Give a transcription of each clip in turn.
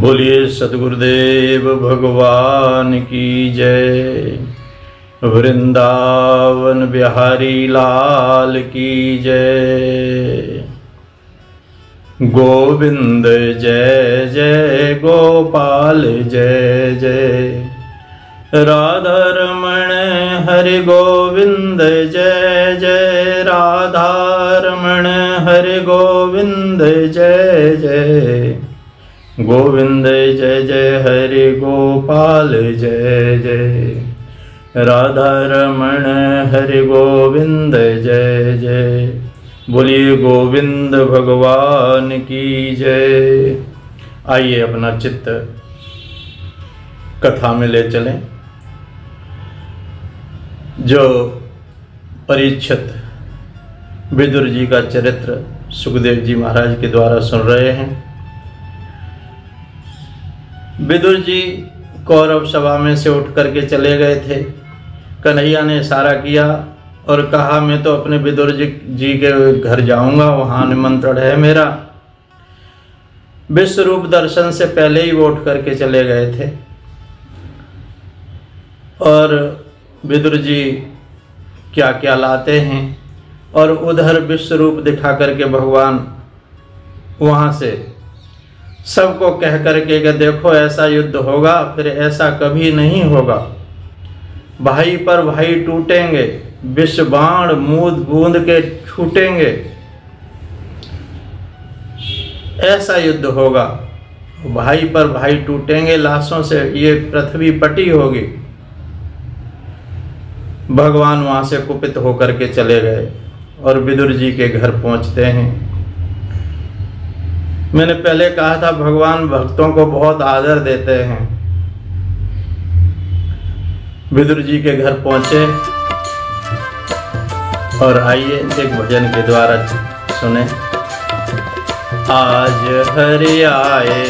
बोलिए सद्गुरुदेव भगवान की जय। वृंदावन बिहारी लाल की जय। गोविंद जय जय गोपाल जय जय। राधा रमण हरि गोविंद जय जय। राधा रमण हरि गोविंद जय जय। गोविंद जय जय हरि गोपाल जय जय। राधा रमण हरि गोविंद जय जय। बोलिए गोविंद भगवान की जय। आइए अपना चित्त कथा में ले चलें। जो परीक्षित विदुर जी का चरित्र सुखदेव जी महाराज के द्वारा सुन रहे हैं। विदुर जी कौरव सभा में से उठ करके चले गए थे। कन्हैया ने इशारा किया और कहा, मैं तो अपने विदुर जी के घर जाऊंगा, वहाँ निमंत्रण है मेरा। विश्वरूप दर्शन से पहले ही वो उठ करके चले गए थे और विदुर जी क्या क्या लाते हैं और उधर विश्वरूप दिखा करके भगवान वहाँ से सबको कह करके कि देखो ऐसा युद्ध होगा, फिर ऐसा कभी नहीं होगा। भाई पर भाई टूटेंगे, विष बाण मूंद बूंद के छूटेंगे, ऐसा युद्ध होगा। भाई पर भाई टूटेंगे, लाशों से ये पृथ्वी पटी होगी। भगवान वहाँ से कुपित होकर के चले गए और विदुर जी के घर पहुँचते हैं। मैंने पहले कहा था भगवान भक्तों को बहुत आदर देते हैं। विदुर जी के घर पहुंचे और आइए एक भजन के द्वारा सुने। आज हरि आए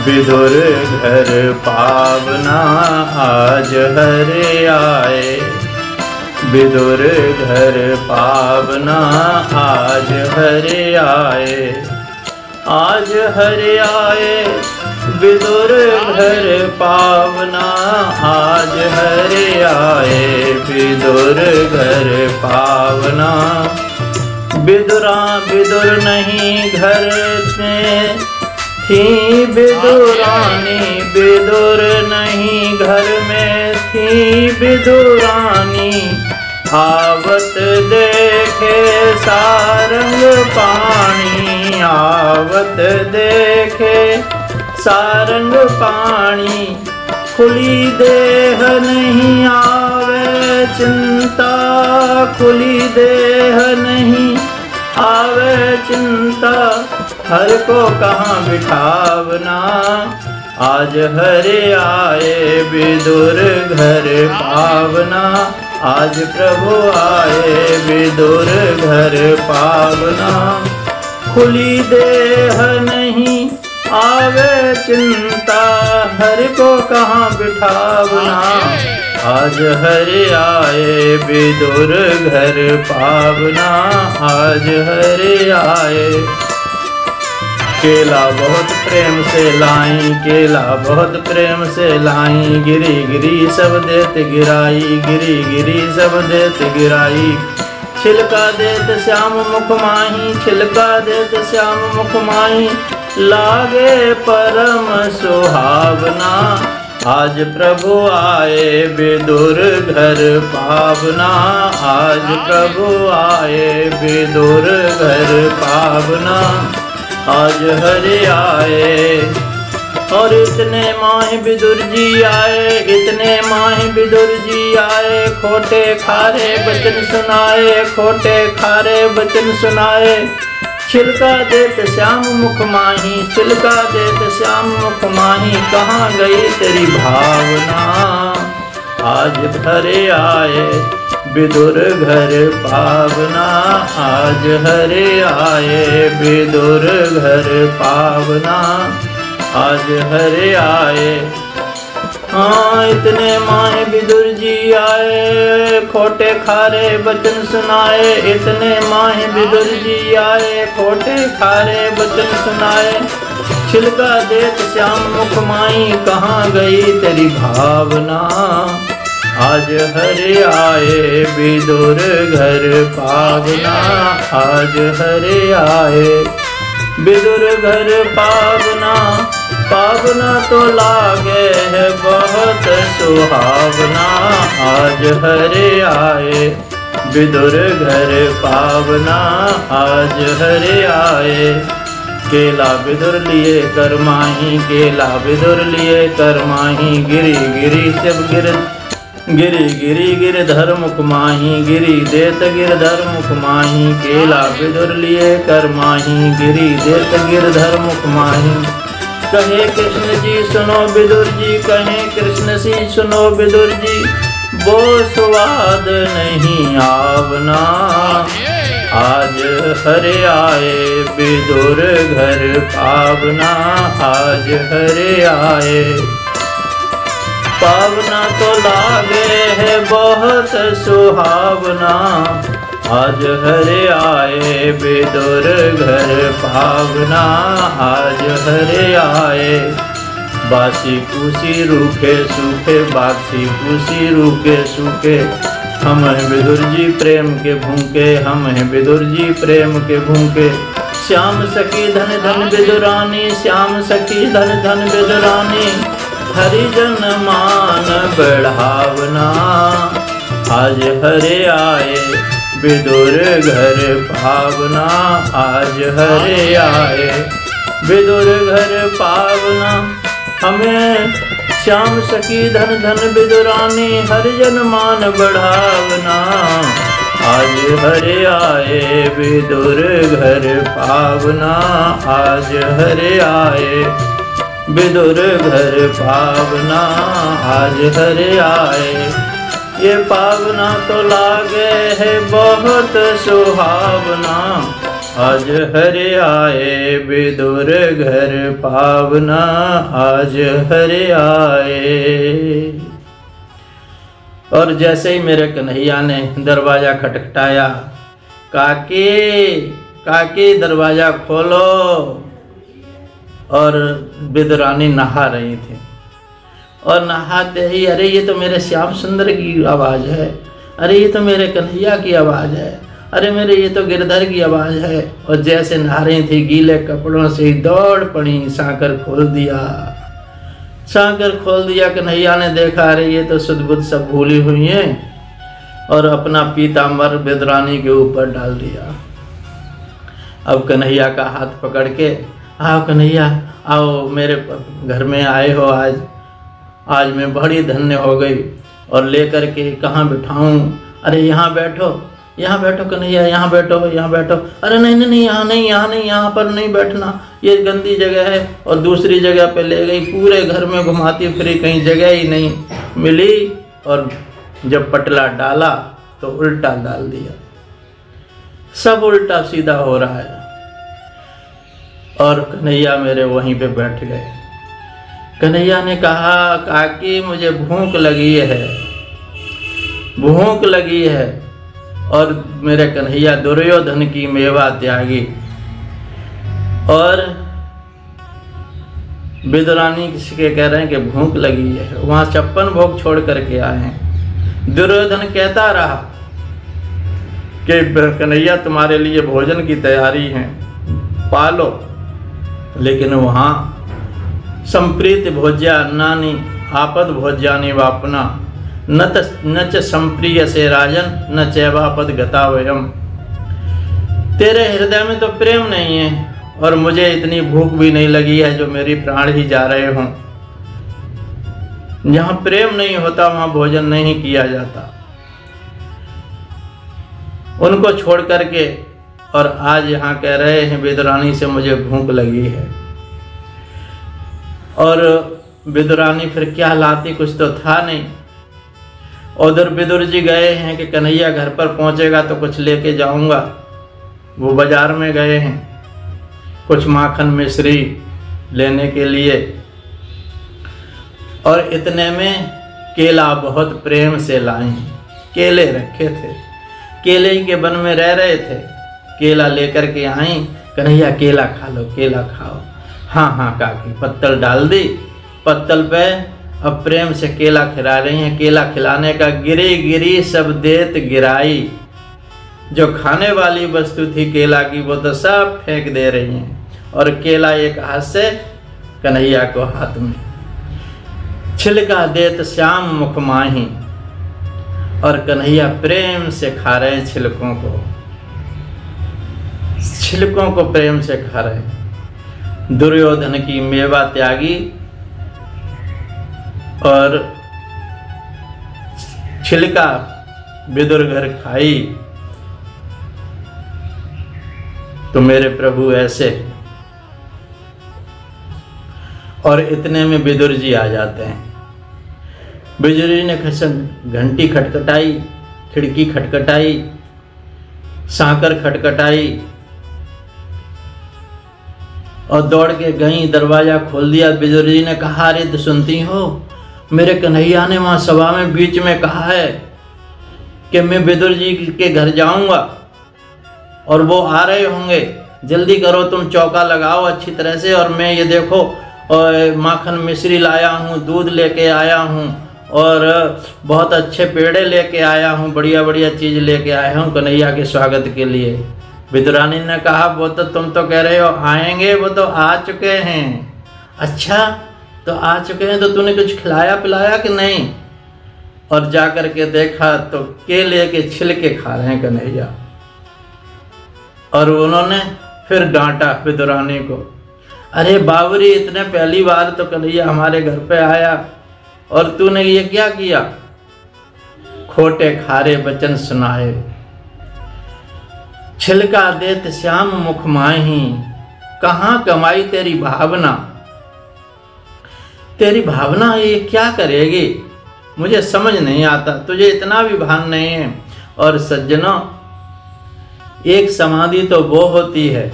विदुर घर पावना, आज हरि आए विदुर घर पावना, आज हरि आए। आज हरि आए विदुर घर पावना, आज हरि आए विदुर घर पावना। विदुर नहीं घर में थी विदुरानी, विदुर नहीं घर में थी विदुरानी। आवत देखे सारंग पानी, आवत देखे सारंग पानी। खुली देह नहीं आवे चिंता, खुली देह नहीं आवे चिंता। हर को कहाँ बिठावना, आज हरि आए विदुर घर पावना। आज प्रभु आए विदुर घर पावना। खुली देह नहीं आवे चिंता, हरि को कहाँ बिठावना। आज हरि आए विदुर घर पावना, आज हरि आए। केला बहुत प्रेम से लाई, केला बहुत प्रेम से लाई। गिरी गिरी सब देत गिराई, गिरी गिरी सब देत गिराई। छिलका देत श्याम मुख माही, छिलका देत श्याम मुख माही। लागे परम सुहावना, आज प्रभु आए विदुर घर पावना। आज प्रभु आए विदुर घर पावना, आज हरि आए। और इतने माह विदुर जी आए, इतने माह विदुर जी आए। खोटे खारे वचन सुनाए, खोटे खारे वचन सुनाए। छिलका देत श्याम मुख माही, छिलका देत श्याम मुख माही। कहाँ गई तेरी भावना, आज हरि आए विदुर घर पावना। आज हरि आए विदुर घर पावना, आज हरि आए। हाँ इतने माह विदुर जी आए, खोटे खारे बचन सुनाए, इतने माहे विदुर जी आए, खोटे खारे बचन सुनाए। छिलका देत श्याम मुख माई, कहाँ गई तेरी भावना। आज हरे आए विदुर घर पावना, आज हरे आए विदुर घर पावना। पावना तो लागे है बहुत सुहावना, आज हरे आए विदुर घर पावना, आज हरे आए। केला विदुर लिए कर माही, केला विदुर लिए कर माही। गिरी गिरी शिव गिर, गिरी गिरी गिरधर मुख माही, गिरी देत गिरधर मुख माही। केला विदुर लिए कर माही, गिरी देत गिरधर मुख माही। कहे कृष्ण जी सुनो विदुर जी, कहे कृष्ण जी सुनो विदुर जी। वो स्वाद नहीं आवना, आज हरे आए विदुर घर पावना, आज हरे आए। पावना तो लागे है बहुत सुहावना, आज हरे आए विदुर घर पावना, आज हरे आए। बासी कुसी रूखे सूखे, बासी कुसी रूखे सूखे। हम हैं विदुर जी प्रेम के भूखे, हम हैं विदुर जी प्रेम के भूखे। श्याम सखी धन धन विदुरानी, श्याम सखी धन धन विदुरानी। हरिजन मान बढ़ावना, आज हरे आए विदुर घर पावना, आज हरे आए विदुर घर पावना। हमें श्याम सखी धन धन विदुरानी, हरिजन मान बढ़ावना, आज हरे आए विदुर घर पावना, आज हरे आए विदुर घर पावना, आज हरे आए। ये पावना तो लागे है बहुत सुहावना, आज हरे आए विदुर घर पावना, आज हरे आए। और जैसे ही मेरे कन्हैया ने दरवाजा खटखटाया, काकी काकी दरवाजा खोलो। और विदुरानी नहा रही थी, और नहाते ही अरे ये तो मेरे श्याम सुंदर की आवाज़ है, अरे ये तो मेरे कन्हैया की आवाज़ है, अरे मेरे ये तो गिरधर की आवाज़ है। और जैसे नहा रही थी गीले कपड़ों से ही दौड़ पड़ी, सांकर खोल दिया, सांकर खोल दिया। कन्हैया ने देखा अरे ये तो सुध बुध सब भूली हुई हैं, और अपना पीताम्बर विदुरानी के ऊपर डाल दिया। अब कन्हैया का हाथ पकड़ के, आओ कन्हैया आओ, मेरे घर में आए हो आज मैं बड़ी धन्य हो गई। और लेकर के कहाँ बिठाऊं, अरे यहाँ बैठो कन्हैया, यहाँ बैठो यहाँ बैठो। अरे नहीं नहीं नहीं, यहाँ नहीं यहाँ नहीं, यहाँ पर नहीं बैठना, ये गंदी जगह है। और दूसरी जगह पे ले गई, पूरे घर में घुमाती फिरी, कहीं जगह ही नहीं मिली। और जब पटला डाला तो उल्टा डाल दिया, सब उल्टा सीधा हो रहा है। और कन्हैया मेरे वहीं पे बैठ गए। कन्हैया ने कहा काकी मुझे भूख लगी है, भूख लगी है। और मेरे कन्हैया दुर्योधन की मेवा त्यागी और विदुरानी के कह रहे हैं कि भूख लगी है, वहाँ 56 भोग छोड़ करके आए हैं। दुर्योधन कहता रहा कि कन्हैया तुम्हारे लिए भोजन की तैयारी है, पालो। लेकिन वहाँ संप्रीत भोज्या अन्नानि आपद भोज्यानि वापना, न च संप्रिय से राजन न चैवापद गता वयम। तेरे हृदय में तो प्रेम नहीं है, और मुझे इतनी भूख भी नहीं लगी है जो मेरी प्राण ही जा रहे हों। जहाँ प्रेम नहीं होता वहाँ भोजन नहीं किया जाता। उनको छोड़ करके और आज यहाँ कह रहे हैं विदुरानी से मुझे भूख लगी है। और विदुरानी फिर क्या लाती, कुछ तो था नहीं। उधर विदुर जी गए हैं कि कन्हैया घर पर पहुंचेगा तो कुछ लेके जाऊंगा। वो बाजार में गए हैं कुछ माखन मिश्री लेने के लिए, और इतने में केला बहुत प्रेम से लाई। केले रखे थे, केले के वन में रह रहे थे। केला लेकर के आई, कन्हैया केला खा लो, केला खाओ। हाँ हाँ काकी, पत्तल डाल दी, पत्तल पे अब प्रेम से केला खिला रही हैं। केला खिलाने का गिरी गिरी सब देत गिराई, जो खाने वाली वस्तु थी केला की वो तो सब फेंक दे रही हैं, और केला एक हाथ से कन्हैया को हाथ में। छिलका देत श्याम मुख माही, और कन्हैया प्रेम से खा रहे हैं छिलकों को, छिलकों को प्रेम से खा रहे हैं। दुर्योधन की मेवा त्यागी और छिलका विदुर घर खाई, तो मेरे प्रभु ऐसे। और इतने में विदुर जी आ जाते हैं। विदुर जी ने घंटी खटखटाई, खिड़की खटखटाई, सांकर खटखटाई और दौड़ के गई, दरवाजा खोल दिया। विदुर जी ने कहा, अरे तो सुनती हो, मेरे कन्हैया ने वहाँ सभा में बीच में कहा है कि मैं विदुर जी के घर जाऊंगा और वो आ रहे होंगे, जल्दी करो, तुम चौका लगाओ अच्छी तरह से। और मैं ये देखो और माखन मिश्री लाया हूँ, दूध लेके आया हूँ, और बहुत अच्छे पेड़े लेके आया हूँ, बढ़िया बढ़िया चीज़ लेके आया हूँ कन्हैया के स्वागत के लिए। विदुरानी ने कहा, वो तो तुम तो कह रहे हो आएंगे, वो तो आ चुके हैं। अच्छा, तो आ चुके हैं, तो तूने कुछ खिलाया पिलाया कि नहीं? और जा कर के देखा तो केले के छिलके खा रहे हैं कन्हैया। और उन्होंने फिर डांटा विदुरानी को, अरे बाबरी, इतने पहली बार तो कन्हैया हमारे घर पे आया और तूने ये क्या किया? खोटे खारे वचन सुनाए, छिलका देत श्याम मुख माही, कहाँ कमाई तेरी भावना? तेरी भावना ये क्या करेगी, मुझे समझ नहीं आता, तुझे इतना भी भान नहीं है। और सज्जनों, एक समाधि तो वो होती है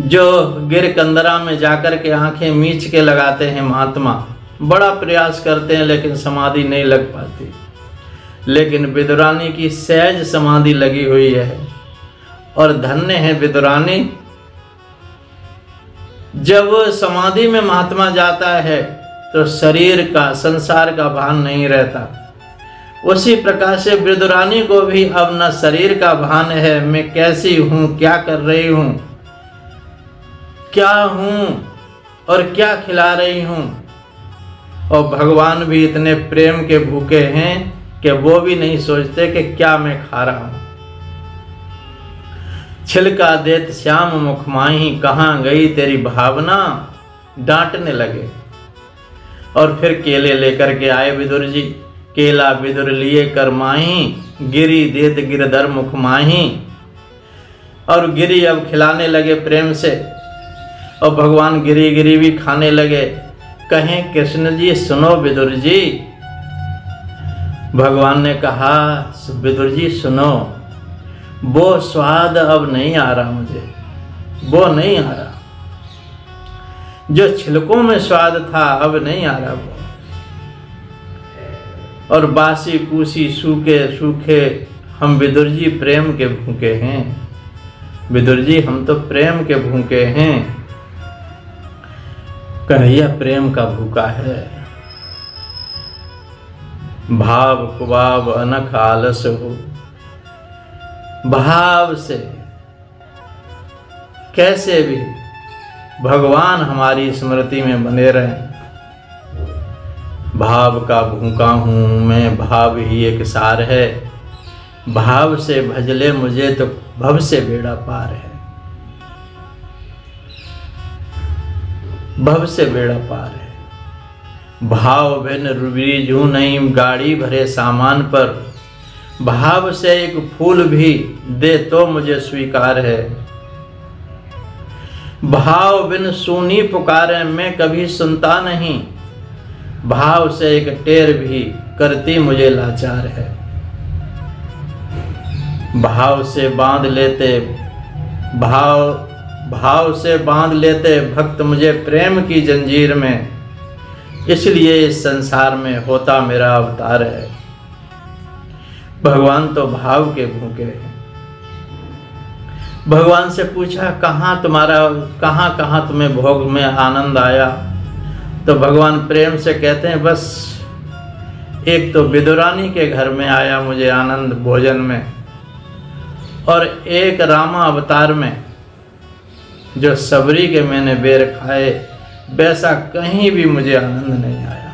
जो गिर कंदरा में जाकर के आंखें मीच के लगाते हैं महात्मा, बड़ा प्रयास करते हैं लेकिन समाधि नहीं लग पाती। लेकिन विदुरानी की सहज समाधि लगी हुई है, और धन्य है विदुरानी। जब समाधि में महात्मा जाता है तो शरीर का, संसार का भान नहीं रहता। उसी प्रकार से विदुरानी को भी अब न शरीर का भान है, मैं कैसी हूँ, क्या कर रही हूँ, क्या हूँ और क्या खिला रही हूँ। और भगवान भी इतने प्रेम के भूखे हैं कि वो भी नहीं सोचते कि क्या मैं खा रहा हूँ। छिलका देत श्याम मुख माही, कहाँ गई तेरी भावना? डांटने लगे। और फिर केले लेकर के आए विदुर जी। केला विदुर लिए कर माही, गिरी देत गिरधर मुख माही। और गिरी अब खिलाने लगे प्रेम से, और भगवान गिरी गिरी भी खाने लगे। कहें कृष्ण जी सुनो विदुर जी। भगवान ने कहा, विदुर जी सुनो, वो स्वाद अब नहीं आ रहा मुझे, वो नहीं आ रहा। जो छिलकों में स्वाद था अब नहीं आ रहा वो। और बासी कूसी सूखे सूखे हम विदुर जी प्रेम के भूखे हैं। विदुर जी हम तो प्रेम के भूखे हैं। कन्हैया प्रेम का भूखा है। भाव कुभाव अनख आलस हो, भाव से कैसे भी भगवान हमारी स्मृति में बने रहें। भाव का भूखा हूँ मैं, भाव ही एक सार है। भाव से भजले मुझे तो भव से बेड़ा पार है। भव से बेड़ा पार है। भाव बिन रीझू नहीं गाड़ी भरे सामान पर। भाव से एक फूल भी दे तो मुझे स्वीकार है। भाव बिन सूनी पुकारे मैं कभी सुनता नहीं। भाव से एक टेर भी करती मुझे लाचार है। भाव से बांध लेते भाव से बांध लेते भक्त मुझे प्रेम की जंजीर में। इसलिए इस संसार में होता मेरा अवतार है। भगवान तो भाव के भूखे हैं। भगवान से पूछा कहाँ कहाँ तुम्हें भोग में आनंद आया? तो भगवान प्रेम से कहते हैं बस एक तो विदुरानी के घर में आया मुझे आनंद भोजन में, और एक रामा अवतार में जो सबरी के मैंने बेर खाए, वैसा कहीं भी मुझे आनंद नहीं आया,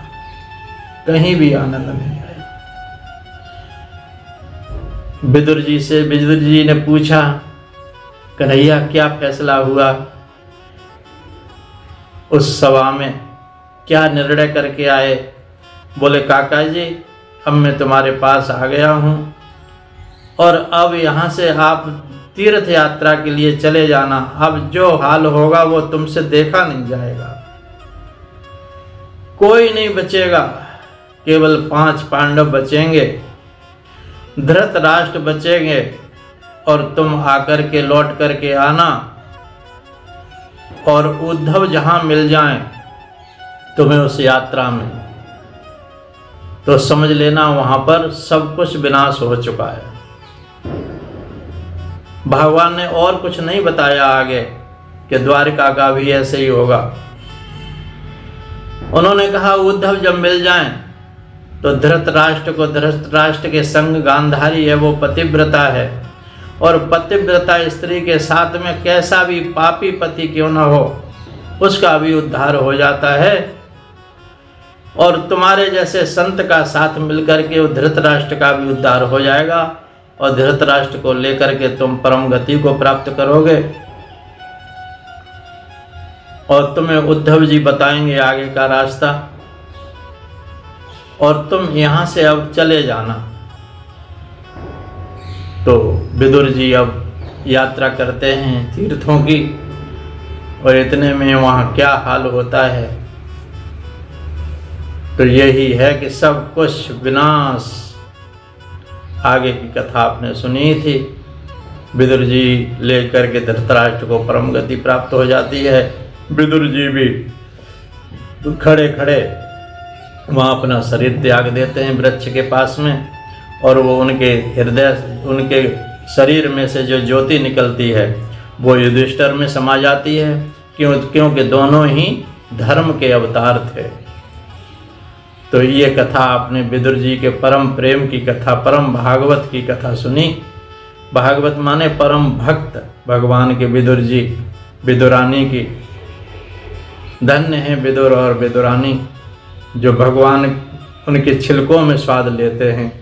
कहीं भी आनंद नहीं आया। विदुर जी ने पूछा कन्हैया क्या फैसला हुआ? उस सभा में क्या निर्णय करके आए? बोले काका जी अब मैं तुम्हारे पास आ गया हूँ और अब यहाँ से आप तीर्थ यात्रा के लिए चले जाना। अब जो हाल होगा वो तुमसे देखा नहीं जाएगा, कोई नहीं बचेगा, केवल 5 पांडव बचेंगे, धृतराष्ट्र बचेंगे, और तुम आकर के लौट करके आना, और उद्धव जहां मिल जाएं तुम्हें उस यात्रा में, तो समझ लेना वहां पर सब कुछ विनाश हो चुका है। भगवान ने और कुछ नहीं बताया आगे कि द्वारिका का भी ऐसे ही होगा। उन्होंने कहा उद्धव जब मिल जाएं तो धृतराष्ट्र के संग गांधारी है, वो पतिव्रता है, और पतिव्रता स्त्री के साथ में कैसा भी पापी पति क्यों न हो उसका भी उद्धार हो जाता है, और तुम्हारे जैसे संत का साथ मिलकर के वो धृतराष्ट्र का भी उद्धार हो जाएगा, और धृतराष्ट्र को लेकर के तुम परम गति को प्राप्त करोगे, और तुम्हें उद्धव जी बताएंगे आगे का रास्ता, और तुम यहाँ से अब चले जाना। तो विदुर जी अब यात्रा करते हैं तीर्थों की, और इतने में वहाँ क्या हाल होता है, तो यही है कि सब कुछ विनाश। आगे की कथा आपने सुनी थी, विदुर जी लेकर के धृतराष्ट्र को परम गति प्राप्त हो जाती है। विदुर जी भी खड़े खड़े वहाँ अपना शरीर त्याग देते हैं वृक्ष के पास में, और वो उनके शरीर में से जो ज्योति निकलती है वो युधिष्ठिर में समा जाती है, क्योंकि दोनों ही धर्म के अवतार थे। तो ये कथा आपने विदुर जी के परम प्रेम की कथा, परम भागवत की कथा सुनी। भागवत माने परम भक्त भगवान के विदुर जी, विदुरानी की। धन्य है विदुर और विदुरानी जो भगवान उनके छिलकों में स्वाद लेते हैं।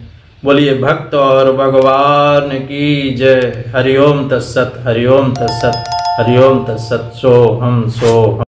बोलिए भक्त और भगवान की जय। हरिओम तत्सत, हरिओम तत्सत, हरिओम तत्सत। सोहम सोहम।